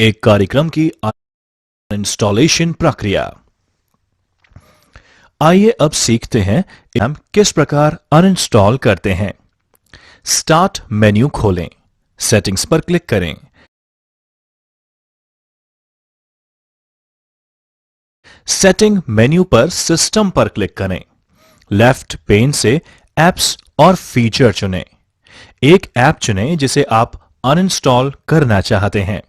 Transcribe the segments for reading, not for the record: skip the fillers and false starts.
एक कार्यक्रम की इंस्टॉलेशन प्रक्रिया। आइए अब सीखते हैं हम किस प्रकार अनइंस्टॉल करते हैं। स्टार्ट मेन्यू खोलें, सेटिंग्स पर क्लिक करें। सेटिंग मेन्यू पर सिस्टम पर क्लिक करें। लेफ्ट पेन से ऐप्स और फीचर चुनें। एक ऐप चुनें जिसे आप अनइंस्टॉल करना चाहते हैं।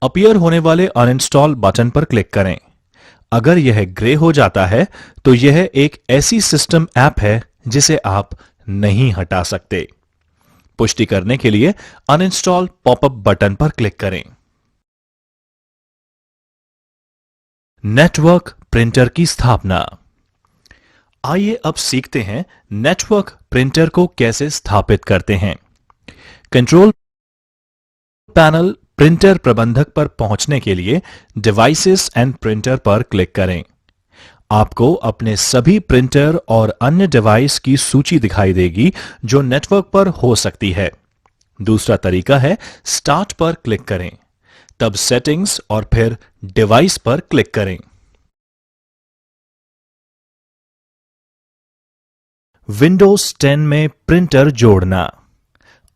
अपीयर होने वाले अनइंस्टॉल बटन पर क्लिक करें। अगर यह ग्रे हो जाता है तो यह एक ऐसी सिस्टम ऐप है जिसे आप नहीं हटा सकते। पुष्टि करने के लिए अनइंस्टॉल पॉपअप बटन पर क्लिक करें। नेटवर्क प्रिंटर की स्थापना। आइए अब सीखते हैं नेटवर्क प्रिंटर को कैसे स्थापित करते हैं। कंट्रोल पैनल प्रिंटर प्रबंधक पर पहुंचने के लिए डिवाइसेस एंड प्रिंटर पर क्लिक करें। आपको अपने सभी प्रिंटर और अन्य डिवाइस की सूची दिखाई देगी जो नेटवर्क पर हो सकती है। दूसरा तरीका है स्टार्ट पर क्लिक करें, तब सेटिंग्स और फिर डिवाइस पर क्लिक करें। विंडोज 10 में प्रिंटर जोड़ना।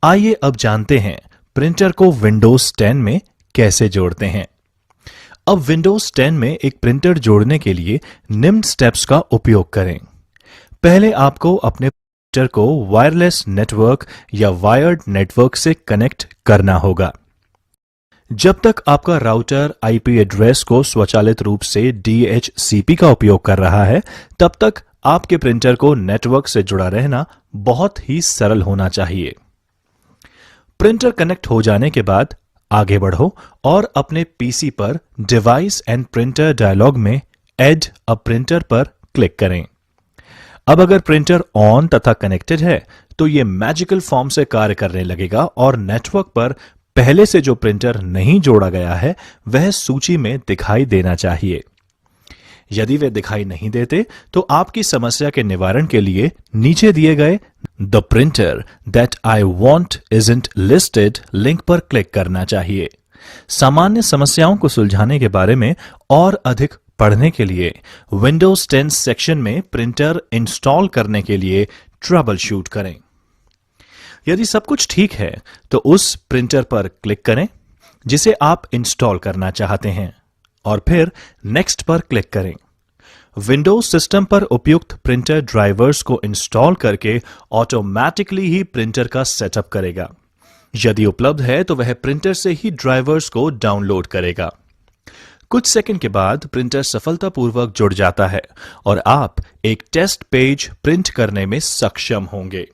आइए अब जानते हैं प्रिंटर को विंडोज 10 में कैसे जोड़ते हैं। अब विंडोज 10 में एक प्रिंटर जोड़ने के लिए निम्न स्टेप्स का उपयोग करें। पहले आपको अपने प्रिंटर को वायरलेस नेटवर्क या वायर्ड नेटवर्क से कनेक्ट करना होगा। जब तक आपका राउटर आईपी एड्रेस को स्वचालित रूप से DHCP का उपयोग कर रहा है, तब तक आपके प्रिंटर को नेटवर्क से जुड़ा रहना बहुत ही सरल होना चाहिए। प्रिंटर कनेक्ट हो जाने के बाद आगे बढ़ो और अपने पीसी पर डिवाइस एंड प्रिंटर डायलॉग में ऐड अ प्रिंटर पर क्लिक करें। अब अगर प्रिंटर ऑन तथा कनेक्टेड है तो यह मैजिकल फॉर्म से कार्य करने लगेगा और नेटवर्क पर पहले से जो प्रिंटर नहीं जोड़ा गया है वह सूची में दिखाई देना चाहिए। यदि वे दिखाई नहीं देते तो आपकी समस्या के निवारण के लिए नीचे दिए गए the printer that I want isn't listed link पर क्लिक करना चाहिए। सामान्य समस्याओं को सुलझाने के बारे में और अधिक पढ़ने के लिए विंडोज 10 सेक्शन में प्रिंटर इंस्टॉल करने के लिए ट्रबल शूट करें। यदि सब कुछ ठीक है तो उस प्रिंटर पर क्लिक करें जिसे आप इंस्टॉल करना चाहते हैं और फिर नेक्स्ट पर क्लिक करें। विंडोज सिस्टम पर उपयुक्त प्रिंटर ड्राइवर्स को इंस्टॉल करके ऑटोमैटिकली ही प्रिंटर का सेटअप करेगा। यदि उपलब्ध है तो वह प्रिंटर से ही ड्राइवर्स को डाउनलोड करेगा। कुछ सेकंड के बाद प्रिंटर सफलतापूर्वक जुड़ जाता है और आप एक टेस्ट पेज प्रिंट करने में सक्षम होंगे।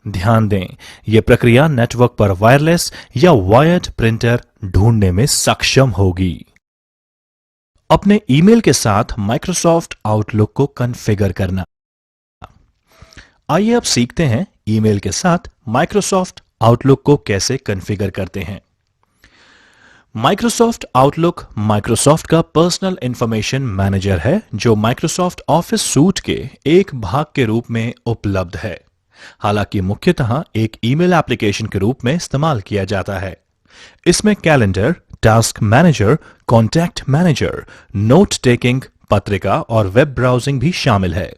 ध्यान दें, यह प्रक्रिया नेटवर्क पर वायरलेस या वायर्ड प्रिंटर ढूंढने में सक्षम होगी। अपने ईमेल के साथ माइक्रोसॉफ्ट आउटलुक को कॉन्फ़िगर करना। आइए अब सीखते हैं ईमेल के साथ माइक्रोसॉफ्ट आउटलुक को कैसे कॉन्फ़िगर करते हैं। माइक्रोसॉफ्ट आउटलुक माइक्रोसॉफ्ट का पर्सनल इंफॉर्मेशन मैनेजर है जो माइक्रोसॉफ्ट ऑफिस सूट के एक भाग के रूप में उपलब्ध है। हालांकि मुख्यतः एक ईमेल एप्लीकेशन के रूप में इस्तेमाल किया जाता है। इसमें calendar, task manager, contact manager, note taking, पत्रिका और वेब ब्राउजिंग भी शामिल है।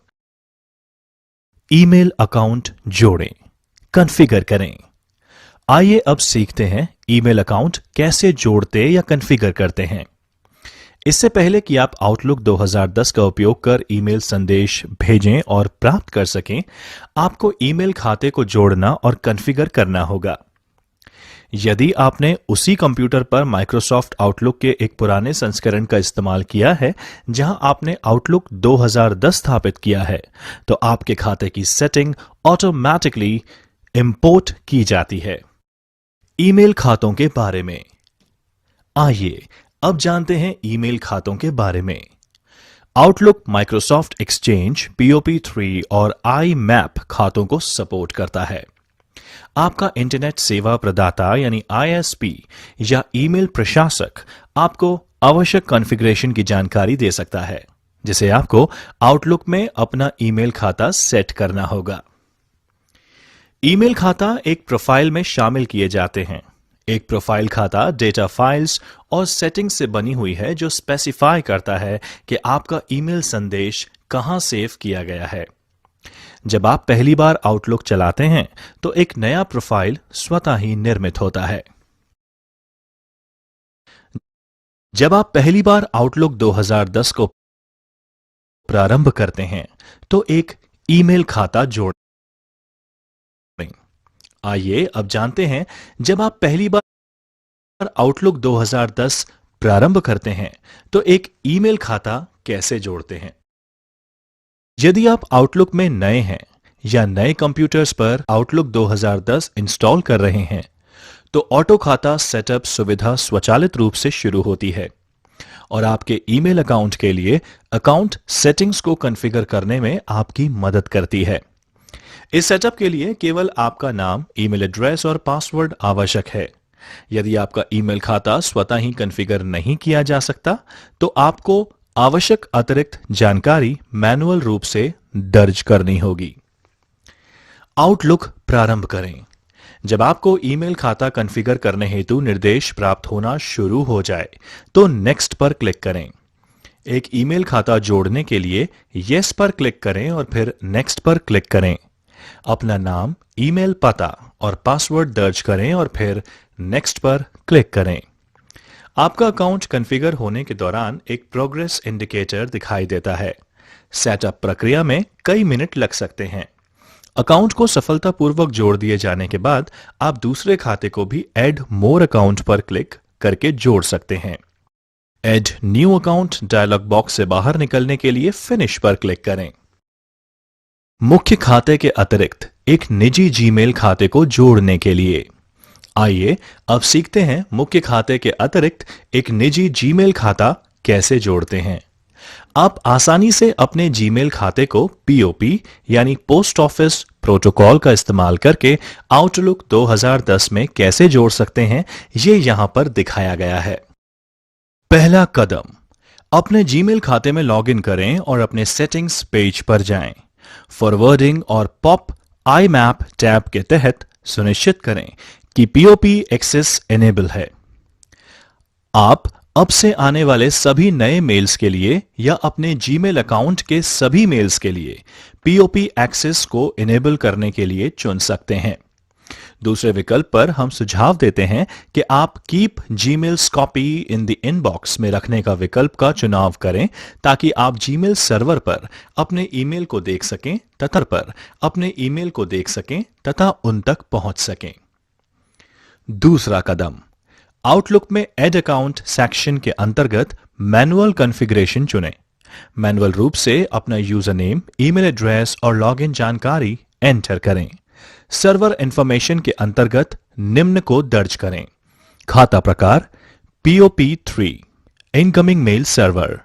ईमेल अकाउंट जोड़ें, कॉन्फ़िगर करें। आइए अब सीखते हैं ईमेल अकाउंट कैसे जोड़ते या कॉन्फ़िगर करते हैं। इससे पहले कि आप आउटलुक 2010 का उपयोग कर ईमेल संदेश भेजें और प्राप्त कर सकें, आपको ईमेल खाते को जोड़ना और कॉन्फ़िगर करना होगा। यदि आपने उसी कंप्यूटर पर माइक्रोसॉफ्ट आउटलुक के एक पुराने संस्करण का इस्तेमाल किया है जहां आपने आउटलुक 2010 स्थापित किया है, तो आपके खाते की सेटिंग ऑटोमैटिकली इंपोर्ट की जाती है। ईमेल खातों के बारे में आइए अब जानते हैं ईमेल खातों के बारे में। आउटलुक माइक्रोसॉफ्ट एक्सचेंज, POP3 और IMAP खातों को सपोर्ट करता है। आपका इंटरनेट सेवा प्रदाता यानी ISP या ईमेल प्रशासक आपको आवश्यक कॉन्फ़िगरेशन की जानकारी दे सकता है, जिसे आपको आउटलुक में अपना ईमेल खाता सेट करना होगा। ईमेल खाता एक प्रोफाइल में शामिल किए जाते हैं। एक प्रोफाइल खाता डेटा फाइल्स और सेटिंग्स से बनी हुई है जो स्पेसिफाई करता है कि आपका ईमेल संदेश कहां सेव किया गया है। जब आप पहली बार आउटलुक चलाते हैं तो एक नया प्रोफाइल स्वतः ही निर्मित होता है। जब आप पहली बार आउटलुक 2010 को प्रारंभ करते हैं तो एक ईमेल खाता जोड़ें। आइए अब जानते हैं, जब आप पहली बार आउटलुक 2010 प्रारंभ करते हैं तो एक ईमेल खाता कैसे जोड़ते हैं। यदि आप आउटलुक में नए हैं या नए कंप्यूटर्स पर आउटलुक 2010 इंस्टॉल कर रहे हैं तो ऑटो खाता सेटअप सुविधा स्वचालित रूप से शुरू होती है और आपके ईमेल अकाउंट के लिए अकाउंट सेटिंग्स को कॉन्फ़िगर करने में आपकी मदद करती है। इस सेटअप के लिए केवल आपका नाम, ईमेल एड्रेस और पासवर्ड आवश्यक है। यदि आपका ईमेल खाता स्वतः ही कॉन्फ़िगर नहीं किया जा सकता तो आपको आवश्यक अतिरिक्त जानकारी मैनुअल रूप से दर्ज करनी होगी। आउटलुक प्रारंभ करें। जब आपको ईमेल खाता कॉन्फ़िगर करने हेतु निर्देश प्राप्त होना शुरू हो जाए तो नेक्स्ट पर क्लिक करें। एक ईमेल खाता जोड़ने के लिए यस पर क्लिक करें और फिर नेक्स्ट पर क्लिक करें। अपना नाम, ईमेल पता और पासवर्ड दर्ज करें और फिर नेक्स्ट पर क्लिक करें। आपका अकाउंट कॉन्फ़िगर होने के दौरान एक प्रोग्रेस इंडिकेटर दिखाई देता है। सेटअप प्रक्रिया में कई मिनट लग सकते हैं। अकाउंट को सफलतापूर्वक जोड़ दिए जाने के बाद आप दूसरे खाते को भी ऐड मोर अकाउंट पर क्लिक करके जोड़ सकते हैं। Add new account dialog box से बाहर निकलने के लिए फिनिश पर क्लिक करें। मुख्य खाते के अतिरिक्त एक निजी जीमेल खाते को जोड़ने के लिए आइए अब सीखते हैं मुख्य खाते के अतिरिक्त एक निजी जीमेल खाता कैसे जोड़ते हैं। आप आसानी से अपने जीमेल खाते को पीओपी यानी पोस्ट ऑफिस प्रोटोकॉल का इस्तेमाल करके आउटलुक 2010 में कैसे जोड़ सकते हैं, ये यहां पर दिखाया गया है। पहला कदम, अपने जीमेल खाते में लॉगिन करें और अपने सेटिंग्स पेज पर जाएं। फॉरवर्डिंग और पॉप आईमैप टैब के तहत सुनिश्चित करें कि पीओपी एक्सेस इनेबल है। आप अब से आने वाले सभी नए मेल्स के लिए या अपने जीमेल अकाउंट के सभी मेल्स के लिए पीओपी एक्सेस को इनेबल करने के लिए चुन सकते हैं। दूसरे विकल्प पर हम सुझाव देते हैं कि आप keep Gmails copy in the inbox में रखने का विकल्प का चुनाव करें ताकि आप जीमेल सर्वर पर अपने ईमेल को देख सकें तथा उन तक पहुंच सकें। दूसरा कदम, आउटलुक में ऐड अकाउंट सेक्शन के अंतर्गत मैनुअल कॉन्फ़िगरेशन चुनें। मैनुअल रूप से अपना यूजर नेम, ईमेल एड्रेस और लॉगिन जानकारी एंटर करें। सर्वर इंफॉर्मेशन के अंतर्गत निम्न को दर्ज करें। खाता प्रकार POP3, incoming mail server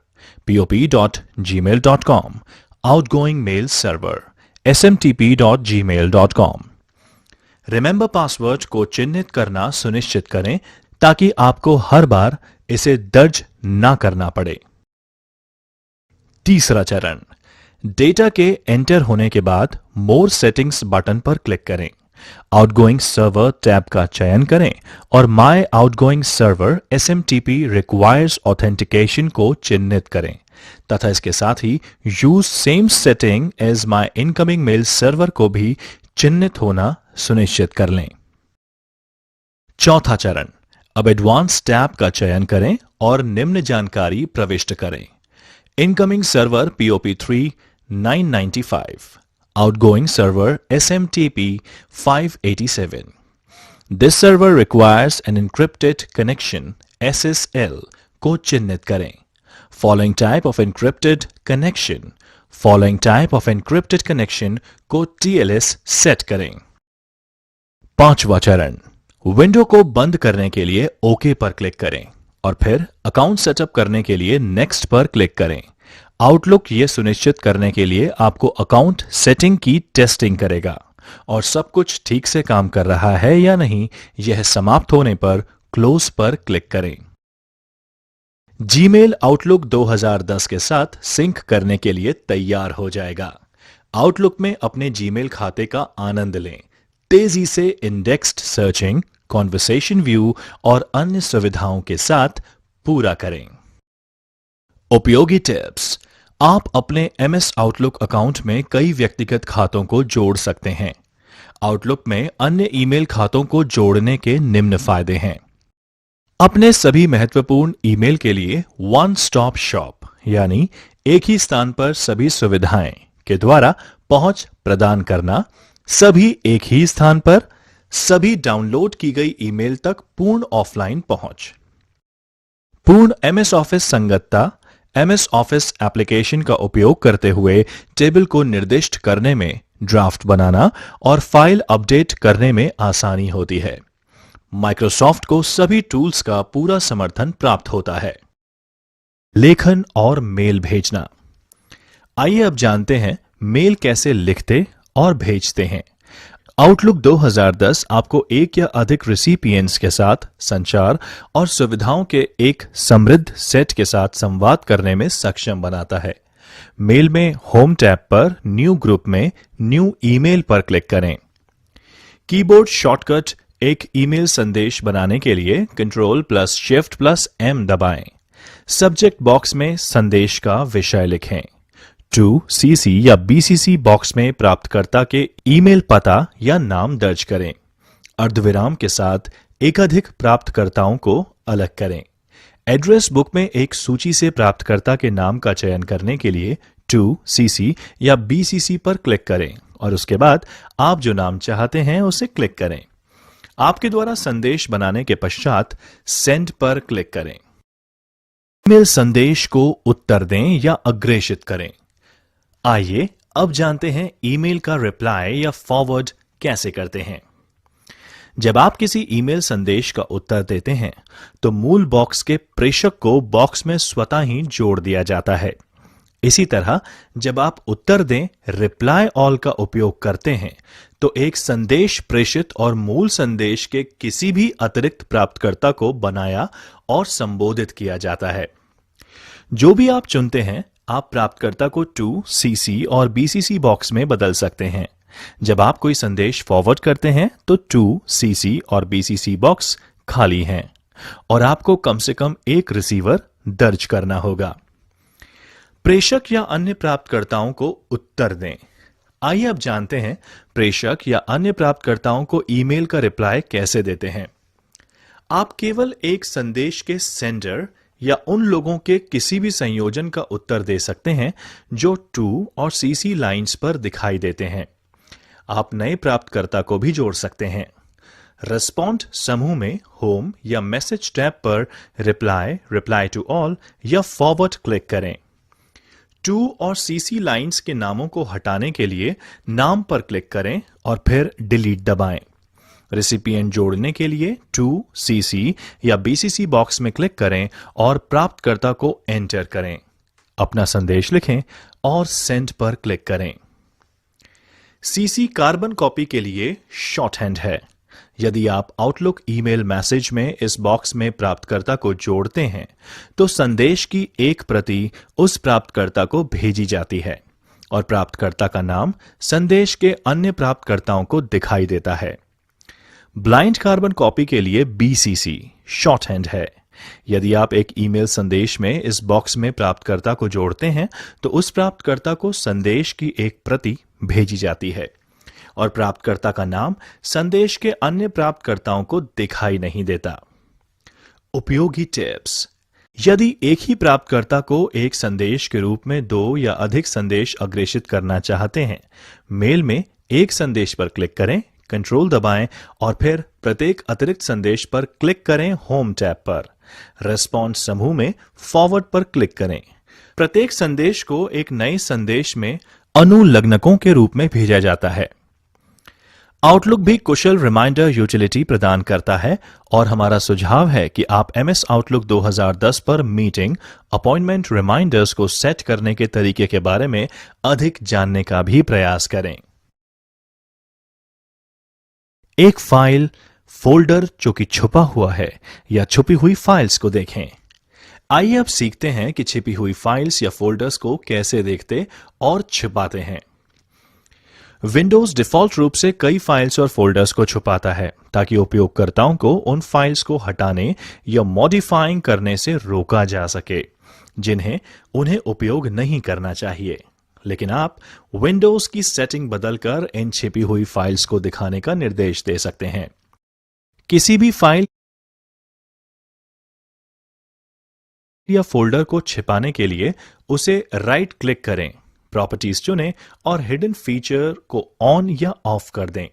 pop.gmail.com, outgoing mail server smtp.gmail.com। Remember password को चिन्हित करना सुनिश्चित करें ताकि आपको हर बार इसे दर्ज ना करना पड़े। तीसरा चरण, डेटा के एंटर होने के बाद मोर सेटिंग्स बटन पर क्लिक करें। आउटगोइंग सर्वर टैब का चयन करें और my outgoing server SMTP requires authentication को चिन्हित करें तथा इसके साथ ही use same setting as my incoming mail server को भी चिन्हित होना सुनिश्चित कर लें। चौथा चरण, अब एडवांस टैब का चयन करें और निम्न जानकारी प्रविष्ट करें। Incoming server POP3 995, outgoing server SMTP 587। This server requires N encrypted connection SSL को चिन्हित करें। Following type of encrypted connection को TLS सेट करें। पांचवा चरण, विंडो को बंद करने के लिए ओके पर क्लिक करें और फिर अकाउंट सेटअप करने के लिए नेक्स्ट पर क्लिक करें। आउटलुक यह सुनिश्चित करने के लिए आपको अकाउंट सेटिंग की टेस्टिंग करेगा और सब कुछ ठीक से काम कर रहा है या नहीं, यह समाप्त होने पर क्लोज पर क्लिक करें। जीमेल आउटलुक 2010 के साथ सिंक करने के लिए तैयार हो जाएगा। आउटलुक में अपने जीमेल खाते का आनंद लें। तेजी से इंडेक्स्ड सर्चिंग, कॉन्वर्सेशन व्यू और अन्य सुविधाओं के साथ पूरा करें। उपयोगी टिप्स। आप अपने MS आउटलुक अकाउंट में कई व्यक्तिगत खातों को जोड़ सकते हैं। आउटलुक में अन्य ईमेल खातों को जोड़ने के निम्न फायदे हैं। अपने सभी महत्वपूर्ण ईमेल के लिए वन स्टॉप शॉप यानी एक ही स्थान पर सभी सुविधाएं के द्वारा पहुंच प्रदान करना, सभी एक ही स्थान पर, सभी डाउनलोड की गई ईमेल तक पूर्ण ऑफलाइन पहुंच, पूर्ण MS ऑफिस संगतता, MS ऑफिस एप्लीकेशन का उपयोग करते हुए टेबल को निर्दिष्ट करने में, ड्राफ्ट बनाना और फाइल अपडेट करने में आसानी होती है। माइक्रोसॉफ्ट को सभी टूल्स का पूरा समर्थन प्राप्त होता है। लेखन और मेल भेजना। आइए अब जानते हैं मेल कैसे लिखते और भेजते हैं। आउटलुक 2010 आपको एक या अधिक रिसिपिएंट्स के साथ संचार और सुविधाओं के एक समृद्ध सेट के साथ संवाद करने में सक्षम बनाता है। मेल में होम टैब पर न्यू ग्रुप में न्यू ईमेल पर क्लिक करें। कीबोर्ड शॉर्टकट एक ईमेल संदेश बनाने के लिए Ctrl+Shift+M दबाएं। सब्जेक्ट बॉक्स में संदेश का विषय लिखें। टू CC या BCC बॉक्स में प्राप्तकर्ता के ईमेल पता या नाम दर्ज करें। अर्धविराम के साथ एकाधिक प्राप्तकर्ताओं को अलग करें। एड्रेस बुक में एक सूची से प्राप्तकर्ता के नाम का चयन करने के लिए टू CC या BCC पर क्लिक करें और उसके बाद आप जो नाम चाहते हैं उसे क्लिक करें। आपके द्वारा संदेश बनाने के पश्चात सेंड पर क्लिक करें। ईमेल संदेश को उत्तर दें या अग्रेषित करें। आइए अब जानते हैं ईमेल का रिप्लाई या फॉरवर्ड कैसे करते हैं। जब आप किसी ईमेल संदेश का उत्तर देते हैं तो मूल बॉक्स के प्रेषक को बॉक्स में स्वतः ही जोड़ दिया जाता है। इसी तरह जब आप उत्तर दें रिप्लाई ऑल का उपयोग करते हैं तो एक संदेश प्रेषित और मूल संदेश के किसी भी अतिरिक्त प्राप्तकर्ता को बनाया और संबोधित किया जाता है। जो भी आप चुनते हैं आप प्राप्तकर्ता को टू CC और BCC बॉक्स में बदल सकते हैं। जब आप कोई संदेश फॉरवर्ड करते हैं तो टू CC और BCC बॉक्स खाली हैं और आपको कम से कम एक रिसीवर दर्ज करना होगा। प्रेषक या अन्य प्राप्तकर्ताओं को उत्तर दें। आइए अब जानते हैं प्रेषक या अन्य प्राप्तकर्ताओं को ईमेल का रिप्लाई कैसे देते हैं। आप केवल एक संदेश के सेंडर या उन लोगों के किसी भी संयोजन का उत्तर दे सकते हैं जो टू और CC लाइंस पर दिखाई देते हैं। आप नए प्राप्तकर्ता को भी जोड़ सकते हैं। रेस्पॉन्ड समूह में होम या मैसेज टैब पर रिप्लाई टू ऑल या फॉरवर्ड क्लिक करें। टू और CC लाइंस के नामों को हटाने के लिए नाम पर क्लिक करें और फिर डिलीट दबाएं। रेसिपिएंट जोड़ने के लिए टू CC या BCC बॉक्स में क्लिक करें और प्राप्तकर्ता को एंटर करें। अपना संदेश लिखें और सेंड पर क्लिक करें। CC कार्बन कॉपी के लिए शॉर्टहैंड है। यदि आप आउटलुक ईमेल मैसेज में इस बॉक्स में प्राप्तकर्ता को जोड़ते हैं तो संदेश की एक प्रति उस प्राप्तकर्ता को भेजी जाती है और प्राप्तकर्ता का नाम संदेश के अन्य प्राप्तकर्ताओं को दिखाई देता है। ब्लाइंड कार्बन कॉपी के लिए BCC शॉर्टहैंड है। यदि आप एक ईमेल संदेश में इस बॉक्स में प्राप्तकर्ता को जोड़ते हैं तो उस प्राप्तकर्ता को संदेश की एक प्रति भेजी जाती है और प्राप्तकर्ता का नाम संदेश के अन्य प्राप्तकर्ताओं को दिखाई नहीं देता। उपयोगी टिप्स। यदि एक ही प्राप्तकर्ता को एक संदेश के रूप में दो या अधिक संदेश अग्रेषित करना चाहते हैं, मेल में एक संदेश पर क्लिक करें, कंट्रोल दबाएं और फिर प्रत्येक अतिरिक्त संदेश पर क्लिक करें होम टैब पर। रेस्पॉन्स समूह में फॉरवर्ड पर क्लिक करें। प्रत्येक संदेश को एक नए संदेश में अनुलग्नकों के रूप में भेजा जाता है। आउटलुक भी कुशल रिमाइंडर यूटिलिटी प्रदान करता है और हमारा सुझाव है कि आप MS आउटलुक 2010 पर मीटिंग अपॉइंटमेंट रिमाइंडर्स को सेट करने के तरीके के बारे में अधिक जानने का भी प्रयास करें। एक फाइल फोल्डर जो कि छुपा हुआ है या छुपी हुई फाइल्स को देखें। आइए अब सीखते हैं कि छिपी हुई फाइल्स या फोल्डर्स को कैसे देखते और छिपाते हैं। विंडोज डिफॉल्ट रूप से कई फाइल्स और फोल्डर्स को छुपाता है ताकि उपयोगकर्ताओं को उन फाइल्स को हटाने या मॉडिफाइंग करने से रोका जा सके जिन्हें उन्हें उपयोग नहीं करना चाहिए। लेकिन आप विंडोज की सेटिंग बदलकर इन छिपी हुई फाइल्स को दिखाने का निर्देश दे सकते हैं। किसी भी फाइल या फोल्डर को छिपाने के लिए उसे राइट क्लिक करें, प्रॉपर्टीज चुनें और हिडन फीचर को ऑन या ऑफ कर दें।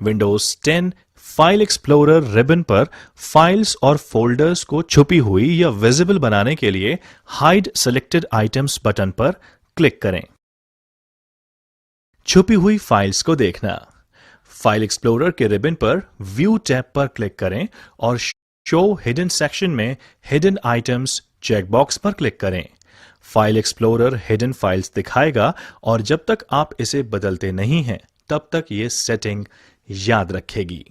विंडोज 10 फाइल एक्सप्लोरर रिबन पर फाइल्स और फोल्डर्स को छुपी हुई या विजिबल बनाने के लिए हाइड सिलेक्टेड आइटम्स बटन पर क्लिक करें। छुपी हुई फाइल्स को देखना, फाइल एक्सप्लोरर के रिबन पर व्यू टैब पर क्लिक करें और शो हिडन सेक्शन में हिडन आइटम्स चेकबॉक्स पर क्लिक करें। फाइल एक्सप्लोरर हिडन फाइल्स दिखाएगा और जब तक आप इसे बदलते नहीं हैं तब तक यह सेटिंग याद रखेगी।